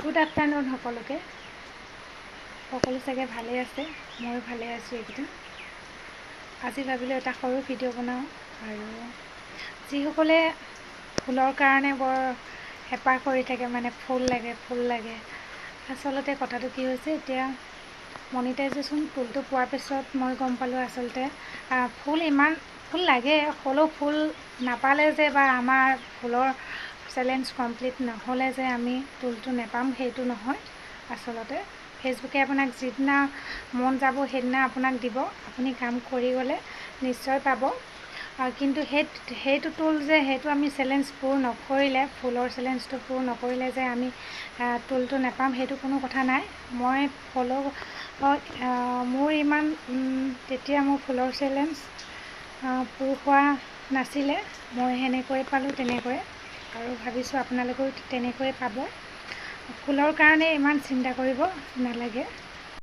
Good afternoon সকলোকে। সকলো চাগে ভালে আছে, মই ভালে আছোঁ এইকেইদিন। আজি ভাবিলোঁ এটা সৰু ভিডিঅ' বনাওঁ, আৰু যিসকলে ফুলৰ কাৰণে বৰ হেঁপাহ কৰি থাকে, মানে ফুল লাগে। আচলতে কথাটো কি হৈছে, এতিয়া মনিটাইজেশ্যন টুলটো পোৱাৰ পিছত মই গম পালোঁ আচলতে ফুল লাগে, হ'লেও ফুল নাপালে যে বা আমাৰ ফুলৰ চেলেঞ্জ কমপ্লিট নহ'লে যে আমি টুলটো নেপাম সেইটো নহয়। আচলতে ফেচবুকে আপোনাক যিদিনা মন যাব সেইদিনা আপোনাক দিব, আপুনি কাম কৰি গ'লে নিশ্চয় পাব। কিন্তু সেইটো টুল যে সেইটো আমি চেলেঞ্জ পূৰ নকৰিলে, ফুলৰ চেলেঞ্জটো পূৰ নকৰিলে যে আমি টুলটো নেপাম সেইটো কোনো কথা নাই। মই মোৰ ইমান তেতিয়া মোৰ ফুলৰ চেলেঞ্জ পূৰ হোৱা নাছিলে, মই সেনেকৈ পালোঁ তেনেকৈ, আৰু ভাবিছোঁ আপোনালোকেও তেনেকৈয়ে পাব। ফুলৰ কাৰণে ইমান চিন্তা কৰিব নালাগে।